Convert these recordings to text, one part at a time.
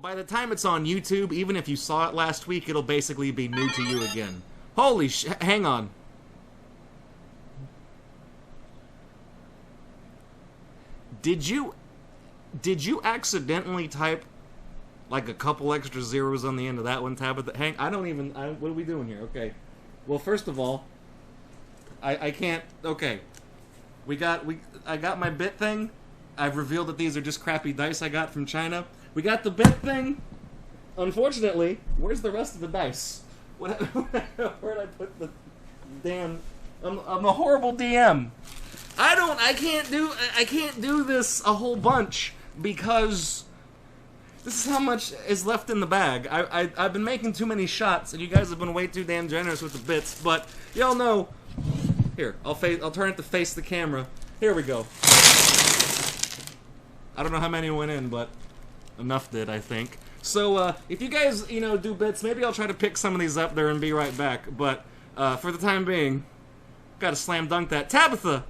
by the time it's on YouTube, even if you saw it last week, it'll basically be new to you again. Holy hang on. Did you accidentally type like a couple extra zeros on the end of that one, Tabitha? What are we doing here? Okay. Well, first of all, I can't. Okay. I got my bit thing. I've revealed that these are just crappy dice I got from China. We got the bit thing. Unfortunately, where's the rest of the dice? Where'd I put the damn? I'm a horrible DM. I can't do this a whole bunch because this is how much is left in the bag. I've been making too many shots, and you guys have been way too damn generous with the bits. But y'all know. Here, I'll turn it to face the camera. Here we go. I don't know how many went in, but enough did, I think. So, if you guys, do bits, maybe I'll try to pick some of these up there and be right back. But, for the time being, gotta slam dunk that. Tabitha!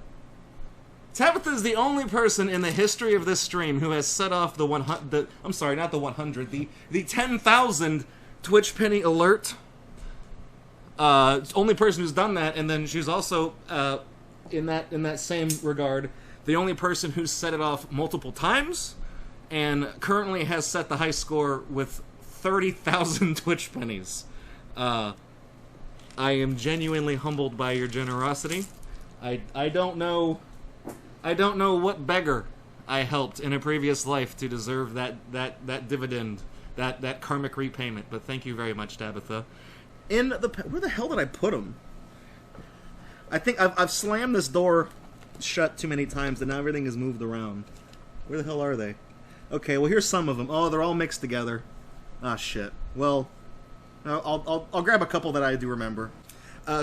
Tabitha is the only person in the history of this stream who has set off the 10,000 Twitch penny alert. Only person who's done that, and then she's also, in that same regard, the only person who's set it off multiple times, and currently has set the high score with 30,000 Twitch pennies. I am genuinely humbled by your generosity. I don't know what beggar I helped in a previous life to deserve that dividend, that karmic repayment, but thank you very much, Tabitha. Where the hell did I put them? I think I've slammed this door shut too many times, and now everything is moved around. Where the hell are they? Okay, well here's some of them. Oh, they're all mixed together. Ah, shit. Well, I'll grab a couple that I do remember.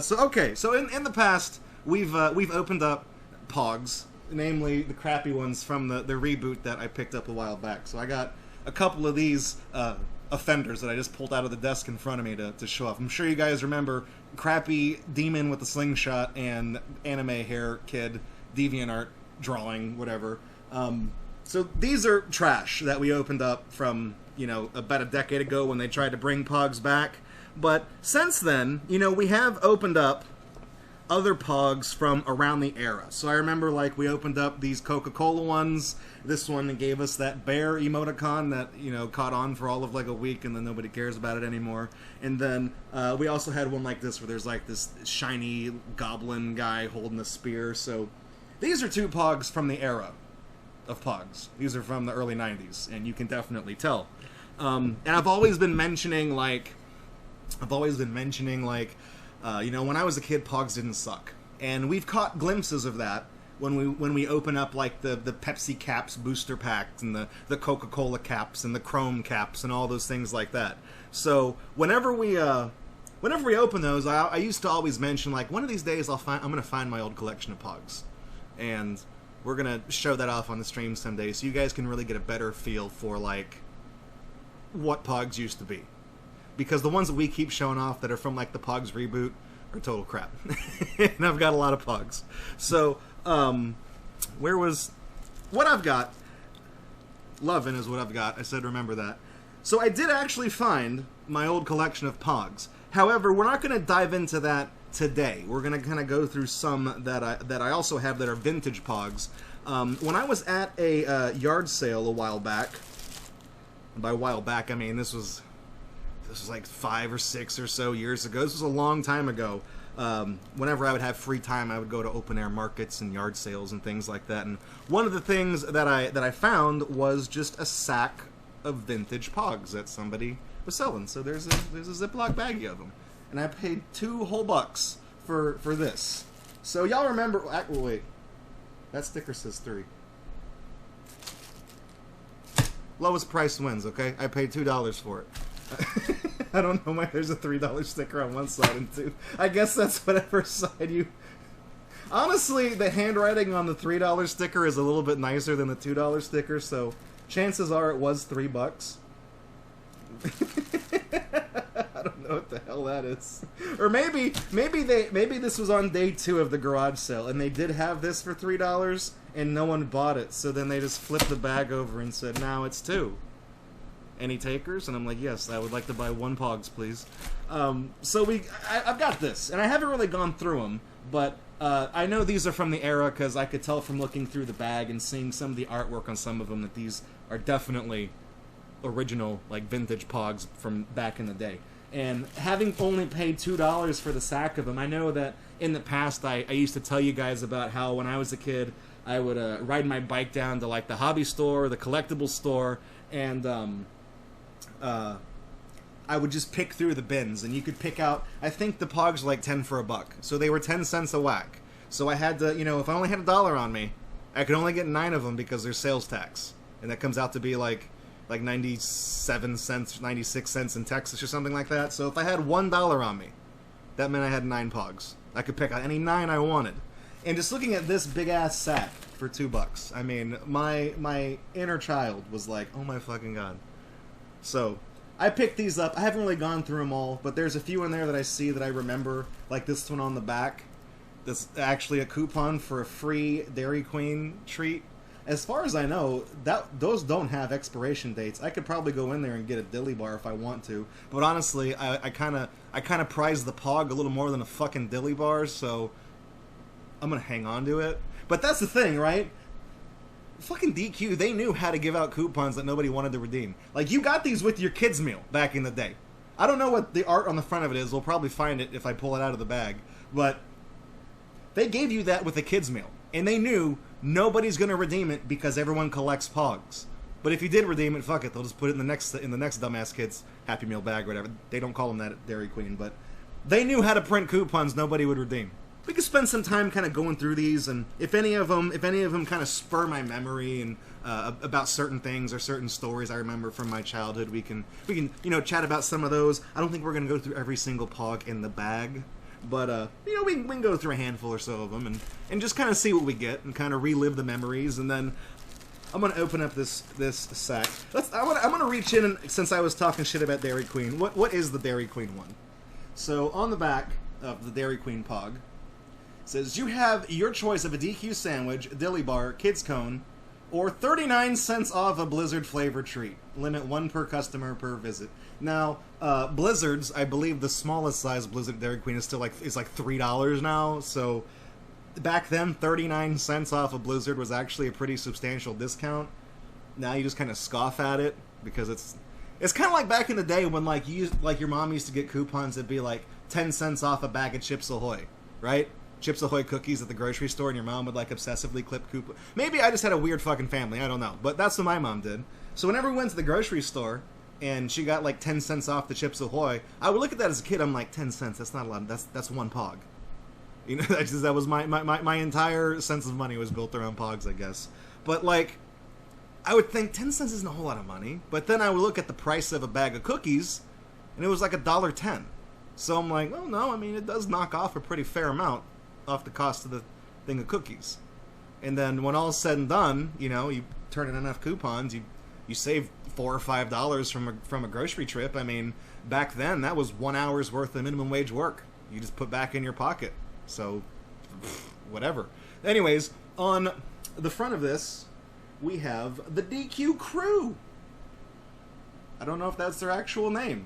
So in the past we've opened up Pogs, namely the crappy ones from the reboot that I picked up a while back. So I got a couple of these offenders that I just pulled out of the desk in front of me to show off. I'm sure you guys remember crappy demon with the slingshot and anime hair kid, DeviantArt drawing, whatever. So these are trash that we opened up from, about a decade ago when they tried to bring Pogs back. But since then, we have opened up other Pogs from around the era. So I remember, we opened up these Coca-Cola ones. This one gave us that bear emoticon that, caught on for all of, a week, and then nobody cares about it anymore. And then we also had one like this, where there's, this shiny goblin guy holding a spear. So these are two Pogs from the era of Pogs. These are from the early 90s, and you can definitely tell. And I've always been mentioning, when I was a kid, Pogs didn't suck. And we've caught glimpses of that when we open up, the Pepsi caps booster packs and the Coca-Cola caps and the Chrome caps and all those things like that. So whenever we open those, I used to always mention, one of these days I'm going to find my old collection of Pogs. And we're going to show that off on the stream someday so you guys can really get a better feel for, what Pogs used to be. Because the ones that we keep showing off that are from, the Pogs reboot are total crap. And I've got a lot of Pogs. So, what I've got? Lovin' is what I've got. I said remember that. So I did actually find my old collection of Pogs. However, we're not going to dive into that today. We're going to kind of go through some that I also have that are vintage Pogs. When I was at a yard sale a while back, by a while back I mean this was 5 or 6 or so years ago. This was a long time ago. Whenever I would have free time, I would go to open-air markets and yard sales and things like that. And one of the things that I found was just a sack of vintage Pogs that somebody was selling. So there's a Ziploc baggie of them. And I paid $2 whole for this. So y'all remember... wait. That sticker says 3. Lowest price wins, okay? I paid $2 for it. I don't know why there's a $3 sticker on one side and 2. I guess that's whatever side you... Honestly, the handwriting on the $3 sticker is a little bit nicer than the $2 sticker, so chances are it was $3. I don't know what the hell that is. Or maybe this was on day 2 of the garage sale, and they did have this for $3, and no one bought it, so then they just flipped the bag over and said, now it's 2. Any takers? And I'm like, yes, I would like to buy 1 Pogs, please. So I've got this, and I haven't really gone through them, but I know these are from the era because I could tell from looking through the bag and seeing some of the artwork on some of them that these are definitely original, like, vintage Pogs from back in the day. And having only paid $2 for the sack of them, I know that in the past I used to tell you guys about how when I was a kid, I would ride my bike down to, like, the hobby store, the collectibles store, and I would just pick through the bins, and you could pick out, I think the Pogs were like 10 for a buck, so they were 10 cents a whack. So I had to, you know, if I only had $1 on me, I could only get 9 of them because there's sales tax, and that comes out to be like 97 cents, 96 cents in Texas or something like that. So if I had $1 on me, that meant I had 9 Pogs. I could pick out any 9 I wanted. And just looking at this big-ass sack for $2, I mean, my inner child was like, oh my fucking god. So I picked these up. I haven't really gone through them all, but there's a few in there that I see that I remember, like this one on the back. That's actually a coupon for a free Dairy Queen treat. As far as I know, those don't have expiration dates. I could probably go in there and get a dilly bar if I want to, but honestly, I kind of prize the Pog a little more than a fucking dilly bar, so I'm gonna hang on to it. But that's the thing, right? Fucking DQ, they knew how to give out coupons that nobody wanted to redeem. Like, you got these with your kids' meal back in the day. I don't know what the art on the front of it is. We'll probably find it if I pull it out of the bag. But they gave you that with the kids' meal. And they knew nobody's going to redeem it because everyone collects Pogs. But if you did redeem it, fuck it. They'll just put it in the next dumbass kid's Happy Meal bag or whatever. They don't call them that at Dairy Queen. But they knew how to print coupons nobody would redeem. We could spend some time kind of going through these, and if any of them kind of spur my memory and about certain things or certain stories I remember from my childhood, we can chat about some of those. I don't think we're gonna go through every single Pog in the bag, but we can go through a handful or so of them and just kind of see what we get and kind of relive the memories. And then I'm gonna open up this sack. I'm gonna reach in, and since I was talking shit about Dairy Queen, what is the Dairy Queen one? So on the back of the Dairy Queen Pog, says you have your choice of a DQ sandwich, a dilly bar, kids cone, or 39 cents off a Blizzard flavor treat. Limit 1 per customer per visit. Now, Blizzards, I believe the smallest size Blizzard Dairy Queen is like $3 now. So back then, 39 cents off a Blizzard was actually a pretty substantial discount. Now you just kind of scoff at it because it's kind of like back in the day when like your mom used to get coupons that'd be like 10 cents off a bag of Chips Ahoy, right? Chips Ahoy cookies at the grocery store, and your mom would like obsessively clip coupon. Maybe I just had a weird fucking family, I don't know, but that's what my mom did. So whenever we went to the grocery store and she got like 10 cents off the Chips Ahoy, I would look at that as a kid. I'm like, 10 cents, that's not a lot. That's 1 Pog. You know, that was my entire sense of money was built around Pogs, I guess. But like, I would think 10 cents isn't a whole lot of money, but then I would look at the price of a bag of cookies, and it was like $1.10. So I'm like, oh no, I mean, it does knock off a pretty fair amount off the cost of the thing of cookies. And then when all's said and done, you know, you turn in enough coupons, you save $4 or $5 from a grocery trip. I mean, back then that was 1 hour's worth of minimum wage work. You just put back in your pocket. So, whatever. Anyways, on the front of this, we have the DQ Crew. I don't know if that's their actual name.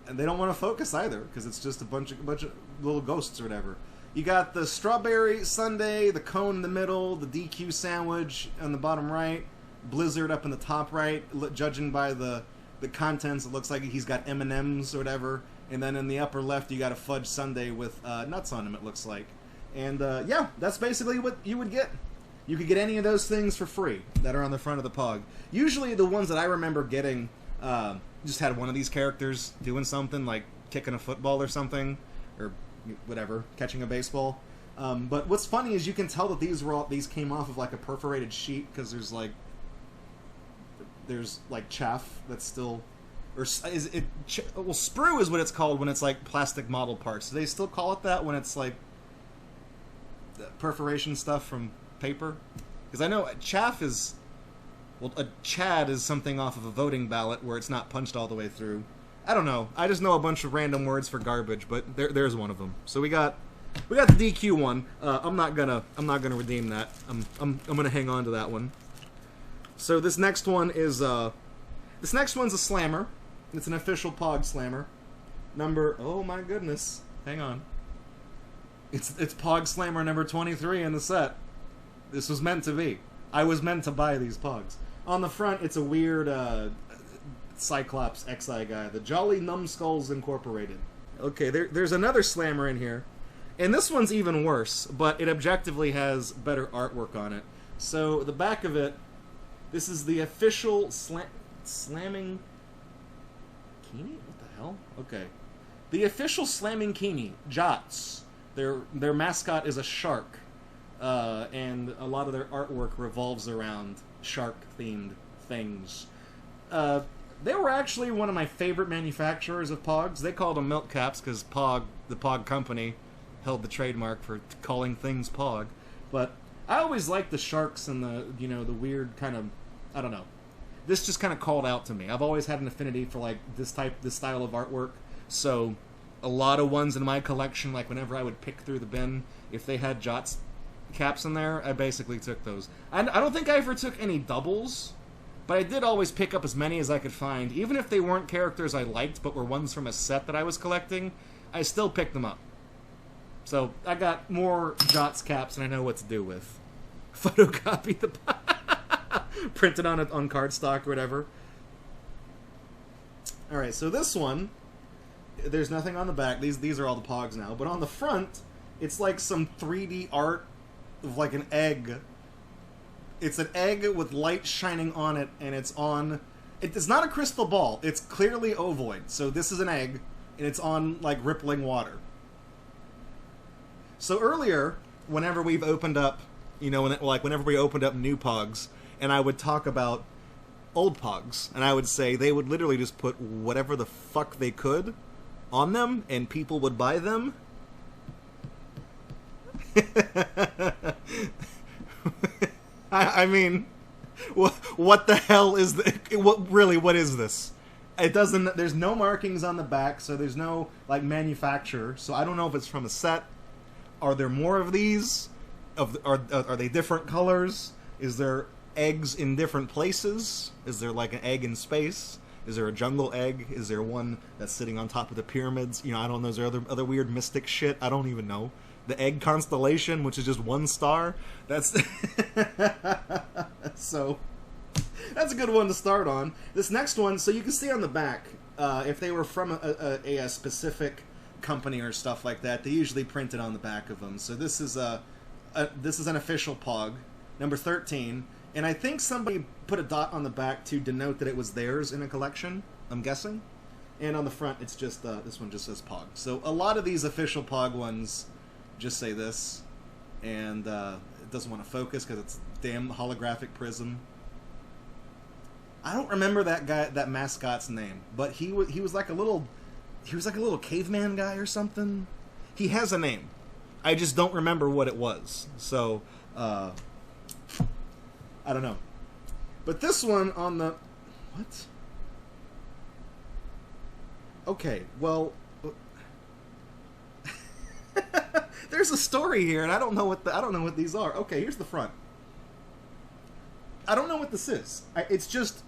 And they don't want to focus either, because it's just a bunch of little ghosts or whatever. You got the strawberry sundae, the cone in the middle, the DQ sandwich on the bottom right, Blizzard up in the top right. Judging by the contents, it looks like he's got M&Ms or whatever. And then in the upper left, you got a fudge sundae with nuts on them, it looks like. And yeah, that's basically what you would get. You could get any of those things for free that are on the front of the Pog. Usually the ones that I remember getting just had one of these characters doing something, like kicking a football or something, or whatever, catching a baseball. But what's funny is you can tell that these came off of like a perforated sheet, because there's like chaff that's still, or is it? Well, sprue is what it's called when it's like plastic model parts. Do they still call it that when it's like perforation stuff from paper? Because I know chaff is, well, a chad is something off of a voting ballot where it's not punched all the way through. I don't know. I just know a bunch of random words for garbage, but there's one of them. So we got the DQ one. I'm not gonna redeem that. I'm gonna hang on to that one. So this next one is this This next one's a slammer. It's an official Pog slammer. Number, oh my goodness, hang on. It's Pog Slammer number 23 in the set. This was meant to be. I was meant to buy these Pogs. On the front, it's a weird Cyclops XI guy. The Jolly Numbskulls Incorporated. Okay, there's another Slammer in here. And this one's even worse, but it objectively has better artwork on it. So, the back of it, this is the official Slamming Kini? What the hell? Okay. The official Slamming Kini, Jots. Their mascot is a shark, and a lot of their artwork revolves around shark-themed things. They were actually one of my favorite manufacturers of Pogs. They called them milk caps because the Pog Company, held the trademark for calling things Pog. But I always liked the sharks and the the weird kind of, I don't know. This just kind of called out to me. I've always had an affinity for like this style of artwork. So a lot of ones in my collection, like whenever I would pick through the bin, if they had Jots caps in there, I basically took those. I don't think I ever took any doubles, but I did always pick up as many as I could find. Even if they weren't characters I liked, but were ones from a set that I was collecting, I still picked them up. So I got more Jots caps than I know what to do with. Photocopy the printed on cardstock or whatever. Alright, so this one, there's nothing on the back. These are all the Pogs now. But on the front, it's like some 3D art of like an egg. It's an egg with light shining on it, and it's on... It's not a crystal ball. It's clearly ovoid. So this is an egg, and it's on like rippling water. So earlier, whenever we've opened up, whenever we opened up new Pogs, and I would talk about old Pogs, and I would say they would literally just put whatever the fuck they could on them, and people would buy them. I mean, what the hell is what is this? It doesn't. There's no markings on the back, so there's no like manufacturer. So I don't know if it's from a set. Are there more of these? Are they different colors? Is there eggs in different places? Is there like an egg in space? Is there a jungle egg? Is there one that's sitting on top of the pyramids? I don't know. Is there other weird mystic shit? I don't even know. The egg constellation, which is just one star. That's so. That's a good one to start on. This next one, so you can see on the back, if they were from a specific company or stuff like that, they usually print it on the back of them. So this is this is an official Pog, number 13, and I think somebody put a dot on the back to denote that it was theirs in a collection, I'm guessing. And on the front, it's just, this one just says Pog. So a lot of these official Pog ones just say this, and it doesn't want to focus because it's damn holographic prism. I don't remember that mascot's name, but he was like a little caveman guy or something. He has a name. I just don't remember what it was. So, I don't know. But this one on the... What? Okay, well... There's a story here, and I don't know what these are. Okay, here's the front. I don't know what this is. It's just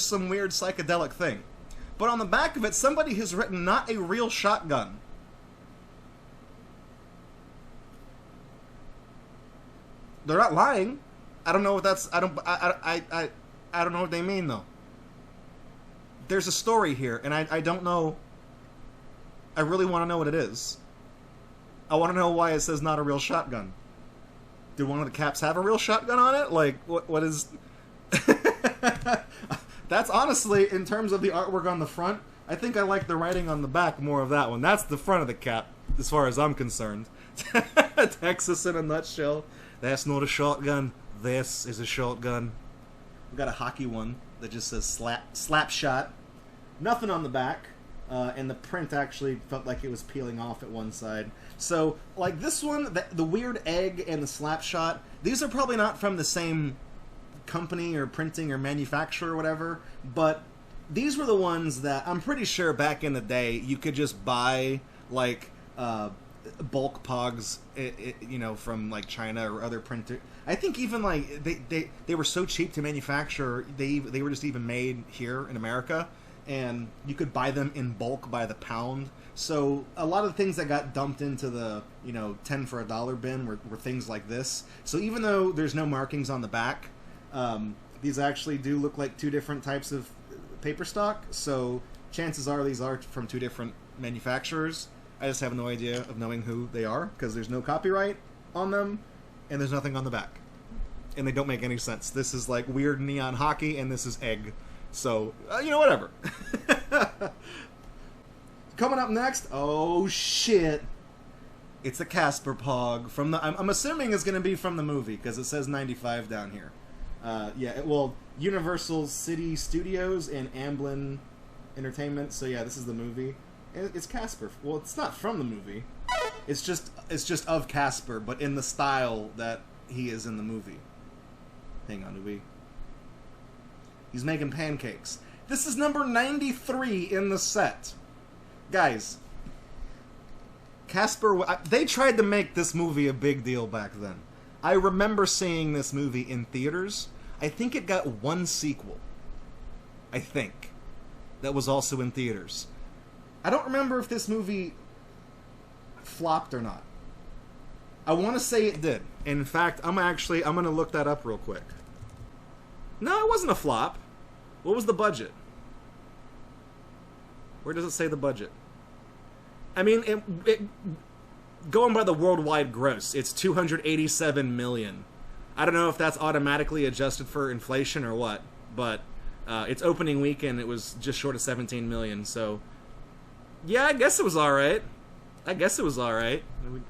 some weird psychedelic thing. But on the back of it, somebody has written "not a real shotgun." They're not lying. I don't know what that's. I don't know what they mean though. There's a story here, and I don't know. I really want to know what it is. I want to know why it says "not a real shotgun." Did one of the caps have a real shotgun on it? Like, what is... That's honestly, in terms of the artwork on the front, I think I like the writing on the back more of that one. That's the front of the cap, as far as I'm concerned. Texas in a nutshell. That's not a shotgun. This is a shotgun. We've got a hockey one that just says slap shot. Nothing on the back. And the print actually felt like it was peeling off at one side. So, like this one, the weird egg and the slap shot, these are probably not from the same company or printing or manufacturer or whatever, but these were the ones that I'm pretty sure back in the day you could just buy, like, bulk Pogs, you know, from like China or other printer. I think even like they were so cheap to manufacture, they were just even made here in America, and you could buy them in bulk by the pound. So a lot of the things that got dumped into the, you know, 10 for $1 bin were things like this. So even though there's no markings on the back, these actually do look like two different types of paper stock. So chances are these are from two different manufacturers. I just have no idea of knowing who they are because there's no copyright on them and there's nothing on the back. And they don't make any sense. This is like weird neon hockey and this is egg. So, you know, whatever. Coming up next, oh shit, it's a Casper Pog from the. I'm assuming it's going to be from the movie because it says 95 down here. Yeah, well, Universal City Studios and Amblin Entertainment. So yeah, this is the movie. It's Casper. Well, it's not from the movie. It's just of Casper, but in the style that he is in the movie. Hang on, he's making pancakes. This is number 93 in the set. Guys, Casper, they tried to make this movie a big deal back then. I remember seeing this movie in theaters. I think it got one sequel. I think. That was also in theaters. I don't remember if this movie flopped or not. I want to say it did. In fact, I'm going to look that up real quick. No, it wasn't a flop. What was the budget? Where does it say the budget? I mean, going by the worldwide gross, it's $287 million. I don't know if that's automatically adjusted for inflation or what, but its opening weekend, it was just short of $17 million, so yeah, I guess it was alright.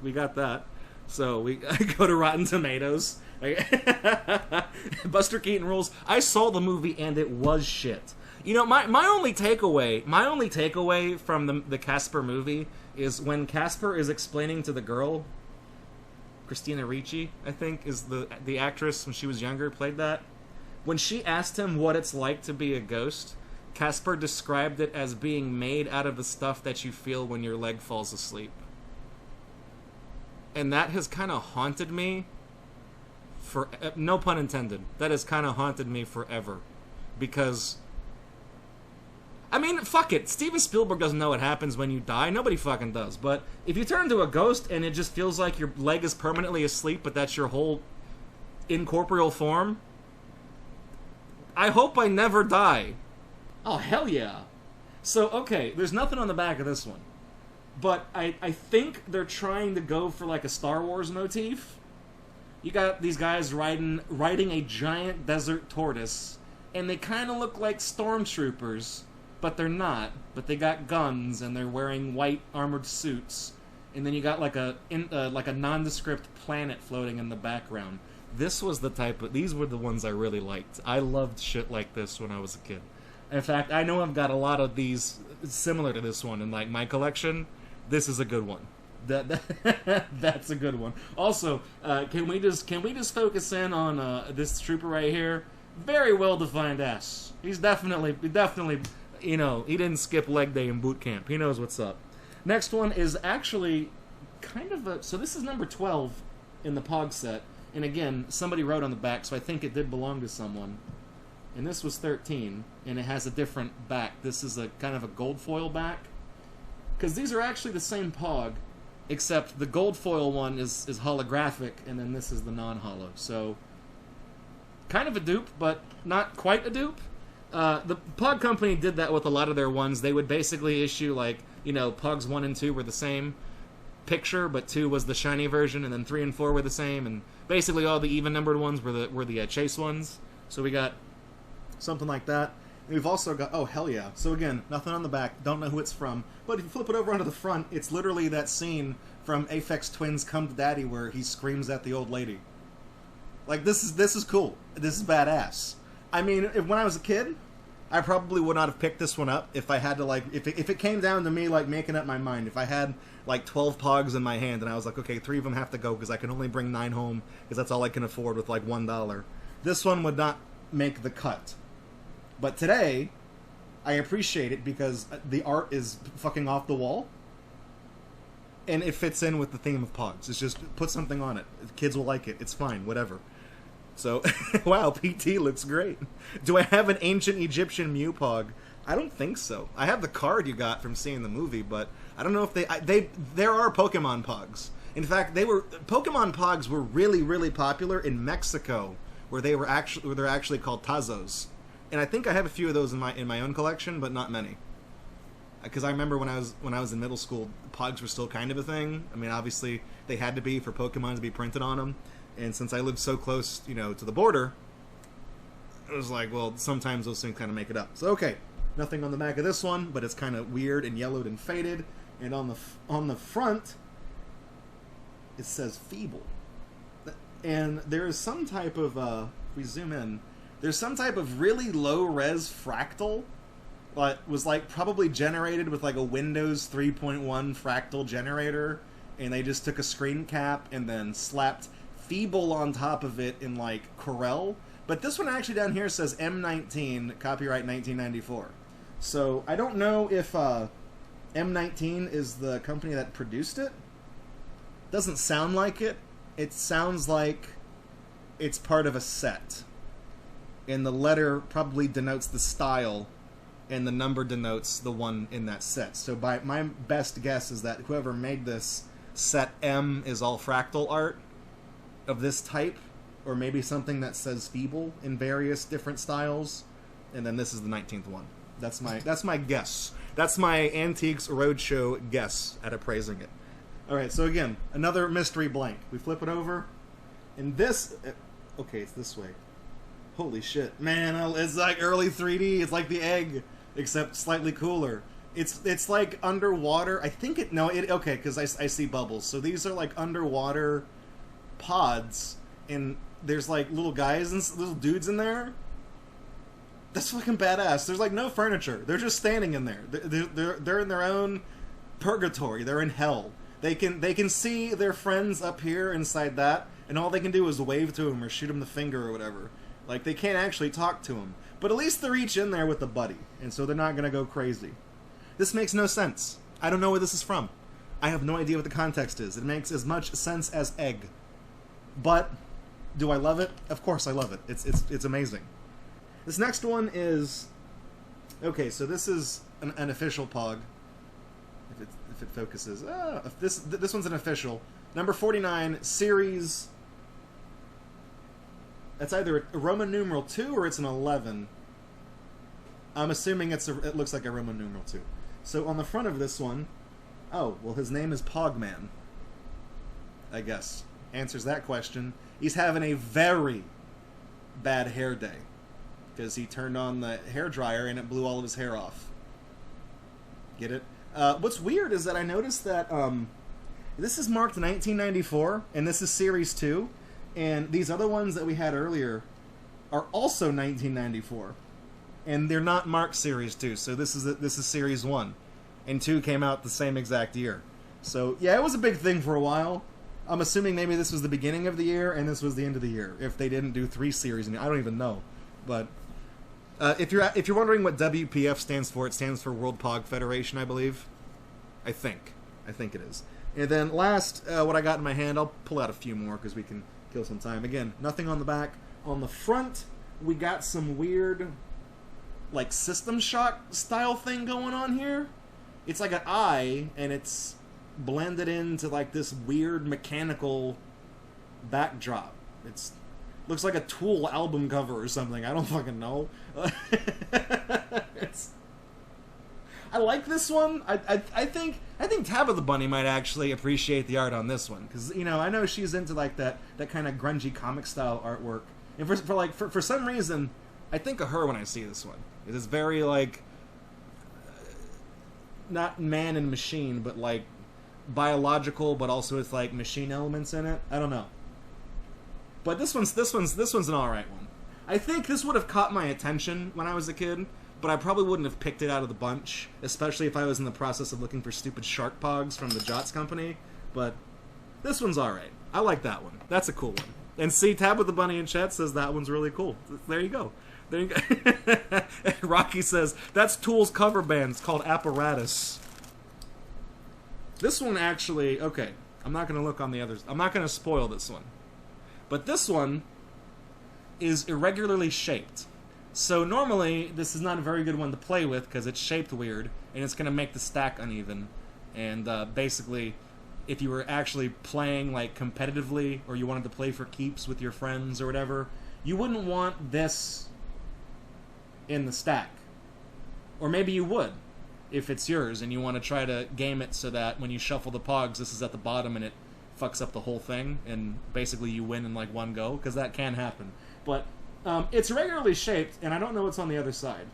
We got that. So I go to Rotten Tomatoes. Buster Keaton rules. I saw the movie and it was shit. You know, my only takeaway from the Casper movie is when Casper is explaining to the girl, Christina Ricci, I think, is the actress when she was younger, played that. When she asked him what it's like to be a ghost, Casper described it as being made out of the stuff that you feel when your leg falls asleep. And that has kind of haunted me for, no pun intended, that has kind of haunted me forever. Because, I mean, fuck it. Steven Spielberg doesn't know what happens when you die. Nobody fucking does. But if you turn into a ghost and it just feels like your leg is permanently asleep, but that's your whole incorporeal form, I hope I never die. Oh, hell yeah. So, okay, there's nothing on the back of this one. But I think they're trying to go for like a Star Wars motif. You got these guys riding a giant desert tortoise, and they kind of look like stormtroopers, but they're not. But they got guns, and they're wearing white armored suits. And then you got like a nondescript planet floating in the background. These were the ones I really liked. I loved shit like this when I was a kid. In fact, I know I've got a lot of these similar to this one in like my collection. This is a good one. That's a good one. Also, can we just focus in on this trooper right here? Very well defined ass. He's definitely, you know, he didn't skip leg day in boot camp. He knows what's up. Next one is actually kind of a, so this is number 12 in the Pog set. And again, somebody wrote on the back, so I think it did belong to someone. And this was 13, and it has a different back. This is a kind of a gold foil back. Because these are actually the same Pog, except the gold foil one is holographic, and then this is the non-holo. So, kind of a dupe, but not quite a dupe. The Pog Company did that with a lot of their ones. They would basically issue, like, you know, Pogs 1 and 2 were the same picture, but 2 was the shiny version, and then 3 and 4 were the same, and basically all the even-numbered ones were the chase ones. So we got something like that. And we've also got, oh, hell yeah. So again, nothing on the back, don't know who it's from, but if you flip it over onto the front, it's literally that scene from Aphex Twins' Come to Daddy where he screams at the old lady. Like, this is cool. This is badass. I mean, when I was a kid, I probably would not have picked this one up if I had to, like, if it came down to me, like, making up my mind. If I had, like, 12 Pogs in my hand and I was like, okay, 3 of them have to go because I can only bring 9 home because that's all I can afford with, like, $1. This one would not make the cut. But today, I appreciate it because the art is fucking off the wall. And it fits in with the theme of Pogs. It's just, put something on it. Kids will like it. It's fine. Whatever. So, wow, PT looks great. Do I have an ancient Egyptian Mew Pog? I don't think so. I have the card you got from seeing the movie, but I don't know if there are Pokemon Pogs. In fact, Pokemon Pogs were really, really popular in Mexico, where they're actually called Tazos. And I think I have a few of those in my own collection, but not many. Because I remember when I was in middle school, Pogs were still kind of a thing. I mean, obviously they had to be for Pokemon to be printed on them, and since I lived so close, to the border, it was like, well, sometimes those things kind of make it up. So okay, nothing on the back of this one, but it's kind of weird and yellowed and faded. And on the front, it says Feeble, and there is some type of if we zoom in, there's some type of really low res fractal. Was like probably generated with like a Windows 3.1 fractal generator, and they just took a screen cap and then slapped Feeble on top of it in like Corel. But this one actually down here says M19, copyright 1994. So I don't know if M19 is the company that produced it. Doesn't sound like it. It sounds like it's part of a set, and the letter probably denotes the style, and the number denotes the one in that set. So by my best guess is that whoever made this set M is all fractal art of this type, or maybe something that says Feeble in various different styles, and then this is the 19th one. That's my guess. That's my Antiques Roadshow guess at appraising it. Alright, so again, another mystery blank. We flip it over, and this... Okay, it's this way. Holy shit. Man, it's like early 3D. It's like the egg, except slightly cooler. It's like underwater. I think it... No, okay, because I see bubbles. So these are like underwater pods, and there's like little guys and little dudes in there. That's fucking badass. There's like no furniture. They're just standing in there. They're in their own purgatory. They're in hell. They can see their friends up here inside that, and all they can do is wave to them or shoot them the finger or whatever. Like, they can't actually talk to them. But at least they're each in there with a buddy, and so they're not going to go crazy. This makes no sense. I don't know where this is from. I have no idea what the context is. It makes as much sense as egg. But, do I love it? Of course I love it. It's amazing. This next one is... Okay, so this is an official Pog. If it focuses... this one's an official. Number 49, series... It's either a Roman numeral 2 or it's an 11. I'm assuming it looks like a Roman numeral 2. So on the front of this one... Oh, well, his name is Pogman. I guess. Answers that question. He's having a very bad hair day, because he turned on the hairdryer and it blew all of his hair off. Get it? What's weird is that I noticed that this is marked 1994, and this is Series 2, and these other ones that we had earlier are also 1994, and they're not marked Series 2, so this is Series 1, and 2 came out the same exact year. So, yeah, it was a big thing for a while. I'm assuming maybe this was the beginning of the year, and this was the end of the year, if they didn't do 3 series. I don't even know. But if you're wondering what WPF stands for, it stands for World Pog Federation, I believe. I think it is. And then last, what I got in my hand, I'll pull out a few more because we can kill some time. Again, nothing on the back. On the front, we got some weird, like, System Shock style thing going on here. It's like an eye, and it's blended into like this weird mechanical backdrop. Looks like a Tool album cover or something. I don't fucking know. I like this one. I think Tabitha Bunny might actually appreciate the art on this one, because I know she's into like that kind of grungy comic style artwork, and for some reason I think of her when I see this one. It is very like not man and machine, but like biological, but also with like machine elements in it. I don't know. But this one's an alright one. I think this would have caught my attention when I was a kid, but I probably wouldn't have picked it out of the bunch, especially if I was in the process of looking for stupid shark pogs from the Jots Company. But this one's alright. I like that one. That's a cool one. And see, Tabitha Bunny in chat says that one's really cool. There you go. There you go. Rocky says, that's Tool's cover band. It's called Apparatus. This one actually, okay, I'm not going to look on the others. I'm not going to spoil this one. But this one is irregularly shaped. So normally, this is not a very good one to play with because it's shaped weird, and it's going to make the stack uneven. And basically, if you were actually playing like competitively, or you wanted to play for keeps with your friends or whatever, you wouldn't want this in the stack. Or maybe you would, if it's yours, and you want to try to game it so that when you shuffle the Pogs, this is at the bottom and it fucks up the whole thing, and basically you win in like one go, because that can happen. But it's regularly shaped, and I don't know what's on the other side.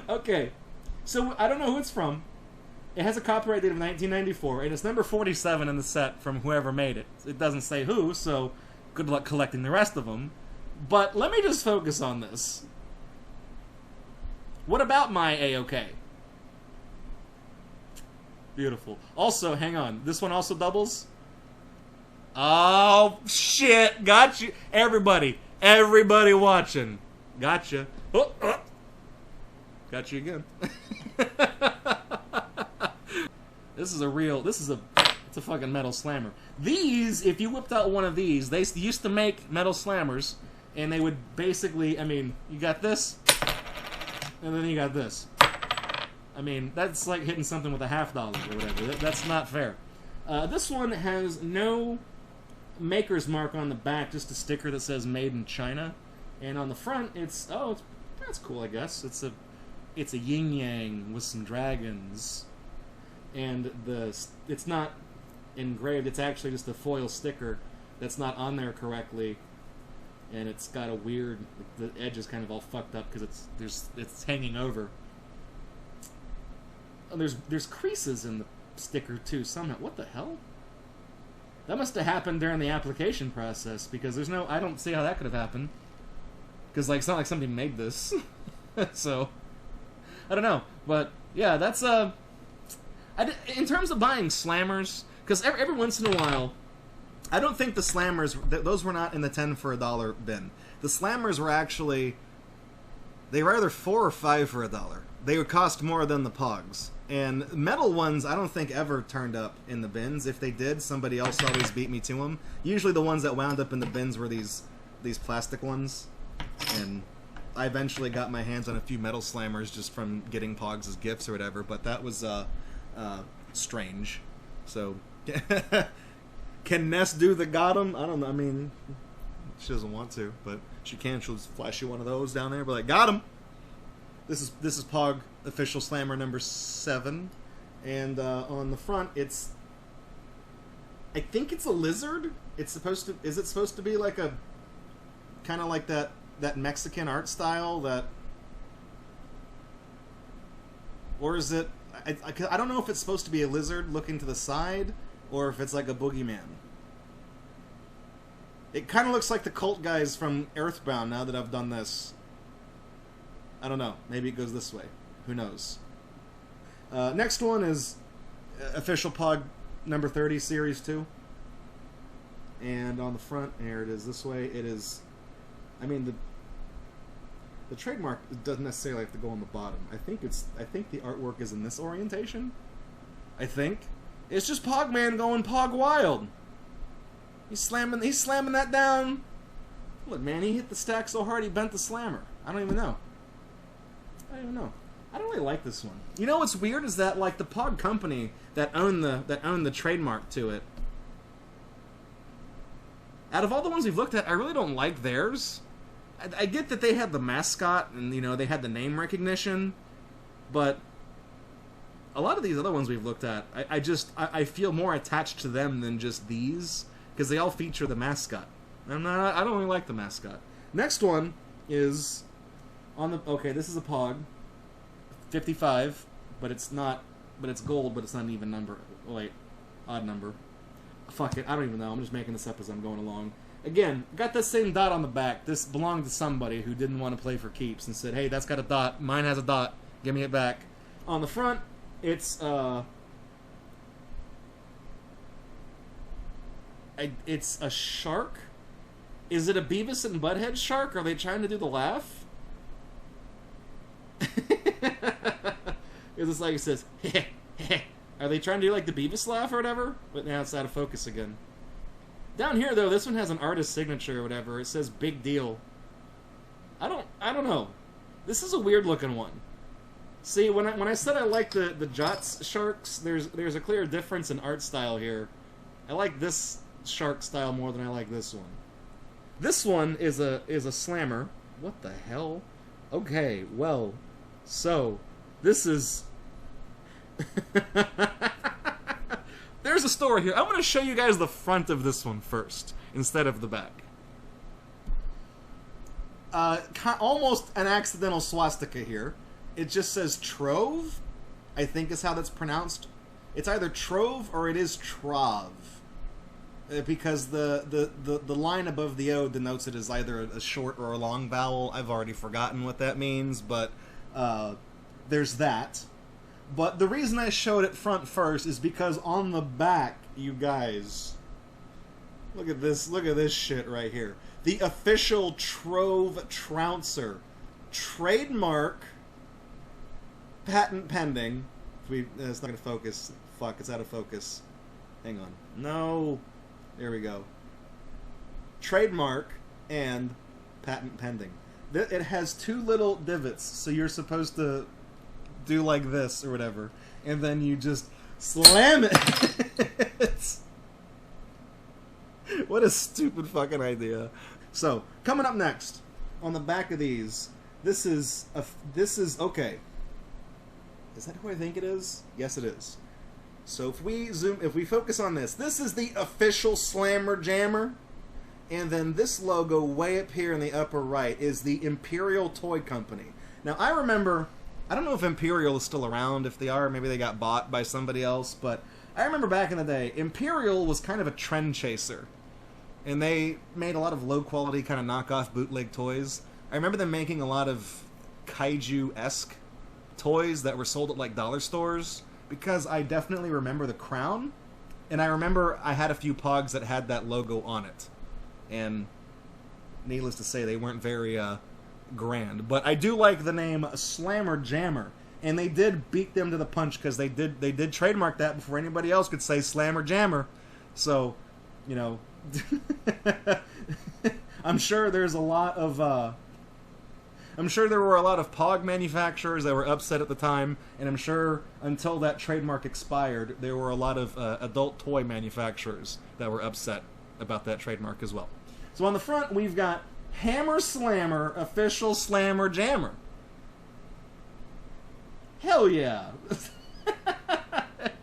Okay, so I don't know who it's from. It has a copyright date of 1994, and it's number 47 in the set from whoever made it. It doesn't say who, so good luck collecting the rest of them. But let me just focus on this. What about my A-OK? Beautiful. Also, hang on. This one also doubles? Oh, shit. Got you. Everybody watching. Gotcha. Oh, oh. Got you again. It's a fucking metal slammer. These, if you whipped out one of these, they used to make metal slammers, and they would basically, I mean, you got this, and then you got this. I mean, that's like hitting something with a $50 or whatever. That's not fair. This one has no maker's mark on the back, just a sticker that says "Made in China," and on the front, that's cool, I guess. It's a yin yang with some dragons, and it's not engraved. It's actually just a foil sticker that's not on there correctly, and it's got a weird. The edge is kind of all fucked up because it's hanging over. Oh, there's creases in the sticker too somehow. What the hell? That must have happened during the application process, because I don't see how that could have happened. Because like it's not like somebody made this, so I don't know. But yeah, that's in terms of buying slammers, because every once in a while, I don't think the slammers those were not in the 10 for $1 bin. The slammers were actually they were either 4 or 5 for $1. They would cost more than the Pogs. And metal ones, I don't think ever turned up in the bins. If they did, somebody else always beat me to them. Usually the ones that wound up in the bins were these plastic ones. And I eventually got my hands on a few metal slammers just from getting Pogs as gifts or whatever, but that was strange. So, can Ness do the got 'em? I don't know. I mean, she doesn't want to, but she can. She'll just flash you one of those down there, be like, got 'em! This is Pog official slammer number 7, and on the front I think it's a lizard. Is it supposed to be like a kind of like that Mexican art style or is it? I don't know if it's supposed to be a lizard looking to the side or if it's like a boogeyman. It kind of looks like the cult guys from Earthbound. Now that I've done this. I don't know. Maybe it goes this way. Who knows? Next one is official Pog number 30, Series 2. And on the front, here it is this way. It is... I mean, the trademark doesn't necessarily have to go on the bottom. I think the artwork is in this orientation. I think. It's just Pogman going Pog wild. He's slamming that down. Look, man, he hit the stack so hard he bent the slammer. I don't even know. I don't really like this one. You know what's weird is that like the Pog Company that owned the trademark to it. Out of all the ones we've looked at, I really don't like theirs. I get that they had the mascot and they had the name recognition, but a lot of these other ones we've looked at, I feel more attached to them than just these because they all feature the mascot. I don't really like the mascot. Next one is. Okay, this is a Pog. 55, but it's not. But it's gold, but it's not an even number. Wait, odd number. Fuck it, I don't even know. I'm just making this up as I'm going along. Again, got that same dot on the back. This belonged to somebody who didn't want to play for keeps and said, "Hey, that's got a dot. Mine has a dot. Give me it back." On the front, it's It's a shark? Is it a Beavis and Butthead shark? Are they trying to do the laugh? It's like it says, heh, heh. Are they trying to do like the Beavis laugh or whatever? But now it's out of focus again. Down here though, this one has an artist signature or whatever. It says big deal. I don't know. This is a weird looking one. See, when I said I like the Jots sharks, there's a clear difference in art style here. I like this shark style more than I like this one. This one is a slammer. What the hell? Okay, well, so this is there's a story here. I want to show you guys the front of this one first instead of the back. Almost an accidental swastika here. It just says Trove, I think is how that's pronounced. It's either Trove or it is Trov. Because the line above the O denotes it as either a short or a long vowel. I've already forgotten what that means, but there's that. But the reason I showed it front first is because on the back, you guys, look at this shit right here. The official Trove Trouncer. Trademark, patent pending. It's not going to focus. Fuck, it's out of focus. Hang on. No. There we go. Trademark and patent pending. It has two little divots, so you're supposed to do like this or whatever, and then you just slam it. What a stupid fucking idea. So, coming up next, on the back of these, this is okay. Is that who I think it is? Yes, it is. So if we focus on this is the official Slammer Jammer, and then this logo way up here in the upper right is the Imperial Toy Company. Now I remember, I don't know if Imperial is still around. If they are, maybe they got bought by somebody else, but I remember back in the day, Imperial was kind of a trend chaser, and they made a lot of low quality kind of knockoff bootleg toys. I remember them making a lot of kaiju-esque toys that were sold at like dollar stores, because I definitely remember the crown, and I remember I had a few Pogs that had that logo on it. And needless to say, they weren't very grand. But I do like the name Slammer Jammer, and they did beat them to the punch, because they did trademark that before anybody else could say Slammer Jammer. So, you know, I'm sure there's a lot of I'm sure there were a lot of Pog manufacturers that were upset at the time, and I'm sure until that trademark expired, there were a lot of adult toy manufacturers that were upset about that trademark as well. So on the front, we've got Hammer Slammer, official Slammer Jammer. Hell yeah!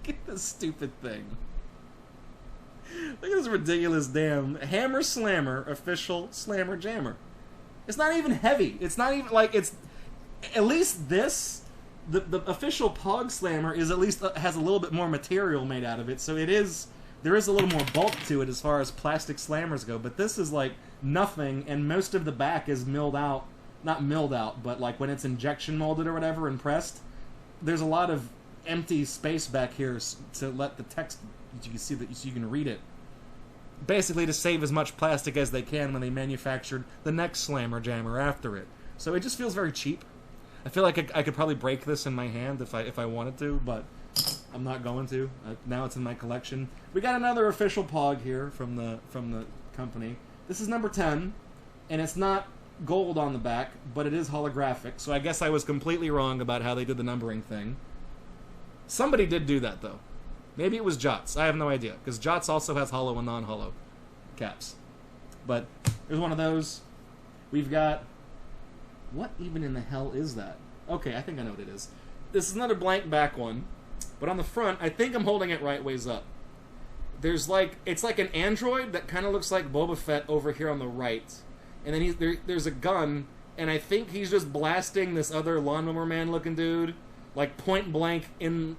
Get this stupid thing. Look at this ridiculous damn Hammer Slammer, official Slammer Jammer. It's not even heavy. It's not even like it's. At least this, the official Pog Slammer is at least has a little bit more material made out of it, so it is. There is a little more bulk to it as far as plastic slammers go. But this is like nothing, and most of the back is milled out. Not milled out, but like when it's injection molded or whatever and pressed, there's a lot of empty space back here to let the text. You can see that, so you can read it. Basically to save as much plastic as they can when they manufactured the next Slammer Jammer after it. So it just feels very cheap. I feel like I could probably break this in my hand if I wanted to, but I'm not going to. Now it's in my collection. We got another official Pog here from the company. This is number 10, and it's not gold on the back, but it is holographic, so I guess I was completely wrong about how they did the numbering thing. Somebody did do that, though. Maybe it was Jots. I have no idea, because Jots also has hollow and non-hollow caps. But there's one of those. We've got... What even in the hell is that? Okay, I think I know what it is. This is another blank back one, but on the front, I think I'm holding it right ways up. There's like... It's like an android that kind of looks like Boba Fett over here on the right. And then there's a gun, and I think he's just blasting this other lawnmower man-looking dude, like point blank in...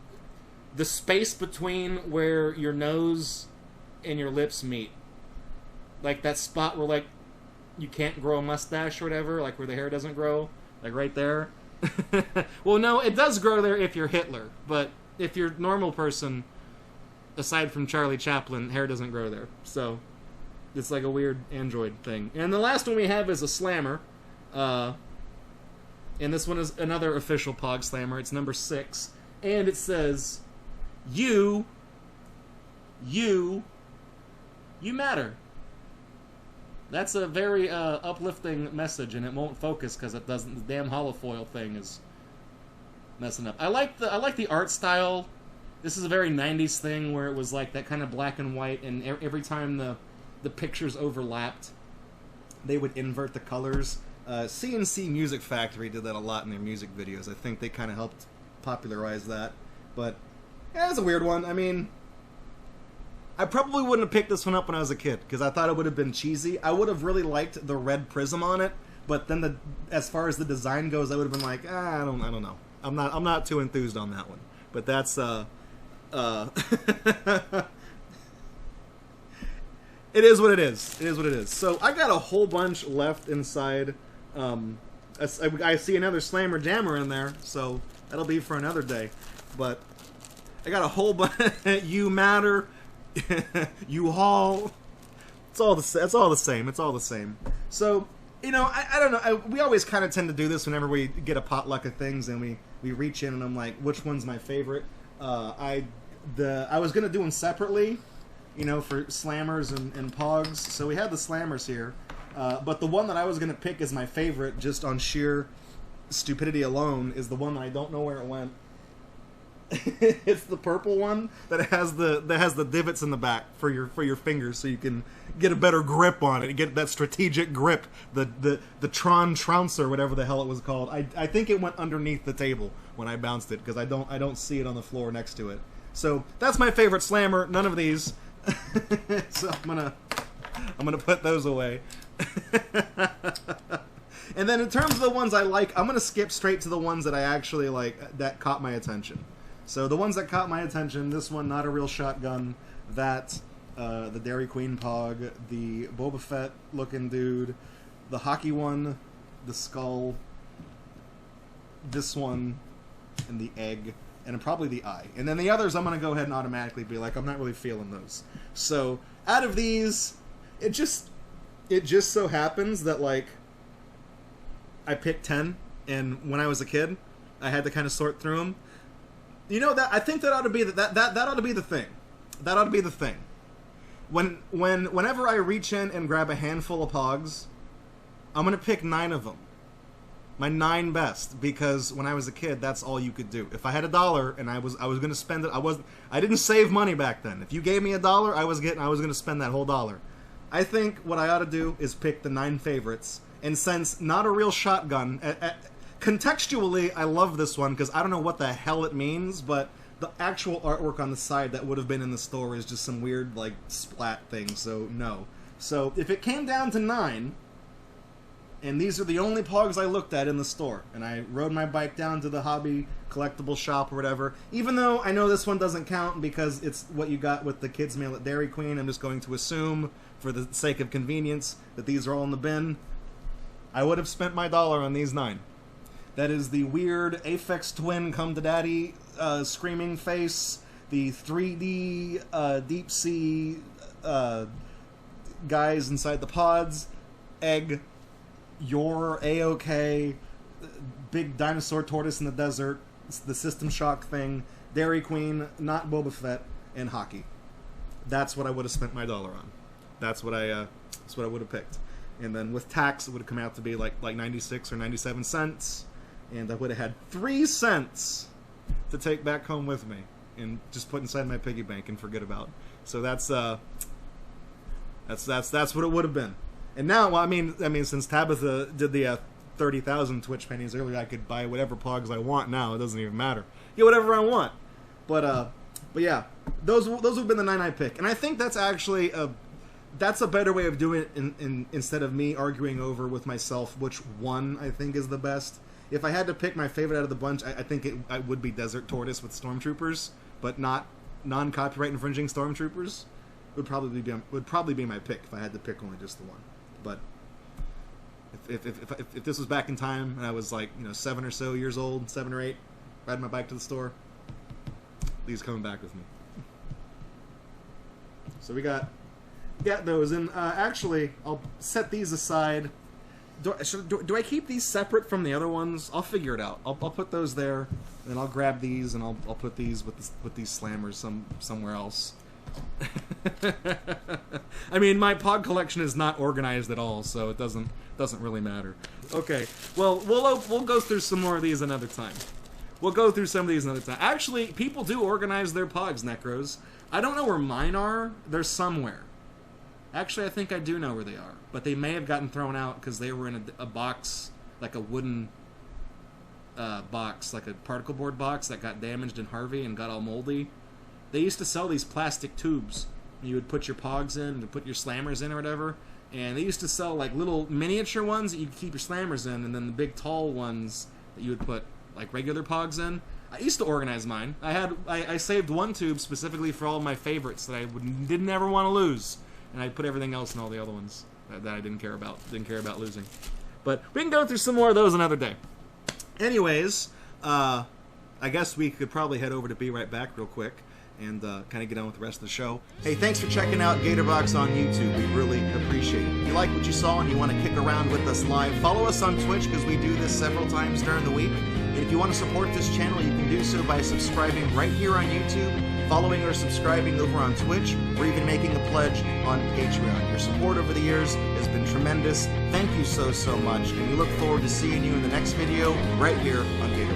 the space between where your nose and your lips meet. Like that spot where, like, you can't grow a mustache or whatever, like where the hair doesn't grow. Like right there. Well, no, it does grow there if you're Hitler. But if you're a normal person, aside from Charlie Chaplin, hair doesn't grow there. So it's like a weird android thing. And the last one we have is a slammer. And this one is another official Pog slammer. It's number 6. And it says, You matter. That's a very uplifting message, and it won't focus because it doesn't. The damn holofoil thing is messing up. I like the art style. This is a very 90s thing where it was like that kind of black and white, and every time the pictures overlapped, they would invert the colors. CNC Music Factory did that a lot in their music videos. I think they kind of helped popularize that. But yeah, it's a weird one. I mean, I probably wouldn't have picked this one up when I was a kid because I thought it would have been cheesy. I would have really liked the red prism on it, but then as far as the design goes, I would have been like, I don't know. I'm not too enthused on that one. But that's it is what it is. It is what it is. So I got a whole bunch left inside. I see another Slammer Jammer in there, so that'll be for another day. But I got a whole bunch. You matter. You haul. It's all the same. It's all the same. So, you know, I don't know. We always kind of tend to do this whenever we get a potluck of things, and we reach in, and I'm like, which one's my favorite? I was gonna do them separately, you know, for Slammers and Pogs. So we had the Slammers here, but the one that I was gonna pick as my favorite, just on sheer stupidity alone, is the one that I don't know where it went. It's the purple one that has the divots in the back for your fingers, so you can get a better grip on it. Get that strategic grip. The Tron Trouncer, whatever the hell it was called. I think it went underneath the table when I bounced it because I don't see it on the floor next to it. So that's my favorite Slammer. None of these. So I'm gonna put those away. And then in terms of the ones I like, I'm gonna skip straight to the ones that I actually like that caught my attention. So the ones that caught my attention, this one, Not a Real Shotgun, that, the Dairy Queen Pog, the Boba Fett looking dude, the hockey one, the skull, this one, and the egg, and probably the eye. And then the others I'm going to go ahead and automatically be like, I'm not really feeling those. So out of these, it just so happens that, like, I picked 10, and when I was a kid, I had to kind of sort through them. You know, that I think that ought to be that ought to be the thing. That ought to be the thing. Whenever I reach in and grab a handful of Pogs, I'm gonna pick 9 of them. My 9 best, because when I was a kid, that's all you could do. If I had $1 and I was gonna spend it, I didn't save money back then. If you gave me $1, I was gonna spend that whole $1. I think what I ought to do is pick the 9 favorites, and since Not a Real Shotgun. Contextually, I love this one because I don't know what the hell it means, but the actual artwork on the side that would have been in the store is just some weird, like, splat thing, so no. So if it came down to 9, and these are the only Pogs I looked at in the store, and I rode my bike down to the hobby collectible shop or whatever, even though I know this one doesn't count because it's what you got with the kids' meal at Dairy Queen, I'm just going to assume, for the sake of convenience, that these are all in the bin. I would have spent my $1 on these 9. That is the weird Aphex Twin Come to Daddy screaming face, the 3D deep sea guys inside the pods, egg, You're A-OK, big dinosaur tortoise in the desert, the System Shock thing, Dairy Queen, not Boba Fett, and hockey. That's what I would have spent my $1 on. That's what I would have picked. And then with tax, it would have come out to be like 96 or 97 cents. And I would have had 3 cents to take back home with me and just put inside my piggy bank and forget about. So that's what it would have been. And now, well, I mean, since Tabitha did the 30,000 Twitch pennies earlier, I could buy whatever Pogs I want now. It doesn't even matter. Get whatever I want. But yeah, those would have been the 9 I pick. And I think that's actually that's a better way of doing it instead of me arguing over with myself which one I think is the best. If I had to pick my favorite out of the bunch, I think it would be Desert Tortoise with Stormtroopers, but not non-copyright infringing Stormtroopers. Would probably be my pick if I had to pick only just the one. But if this was back in time and I was like 7 or so years old, 7 or 8, riding my bike to the store, these coming back with me. So we got those, and actually, I'll set these aside. Do I keep these separate from the other ones? I'll figure it out. I'll put those there, and then I'll grab these, and I'll put these with these slammers somewhere else. I mean, my Pog collection is not organized at all, so it doesn't really matter. Okay, well, we'll go through some more of these another time. We'll go through some of these another time. Actually, people do organize their Pogs, Necros. I don't know where mine are. They're somewhere. Actually, I think I do know where they are. But they may have gotten thrown out because they were in a box, like a wooden box, like a particle board box that got damaged in Harvey and got all moldy. They used to sell these plastic tubes. You would put your Pogs in, and put your slammers in or whatever. And they used to sell like little miniature ones that you could keep your slammers in, and then the big tall ones that you would put like regular Pogs in. I used to organize mine. I saved one tube specifically for all of my favorites that I didn't ever want to lose. And I put everything else in all the other ones that I didn't care about losing. But we can go through some more of those another day. Anyways, I guess we could probably head over to Be Right Back real quick and kind of get on with the rest of the show. Hey, thanks for checking out GatorBox on YouTube. We really appreciate it. If you like what you saw and you want to kick around with us live, follow us on Twitch because we do this several times during the week. And if you want to support this channel, you can do so by subscribing right here on YouTube, following or subscribing over on Twitch, or even making a pledge on Patreon. Your support over the years has been tremendous. Thank you so much, and we look forward to seeing you in the next video right here on Gator.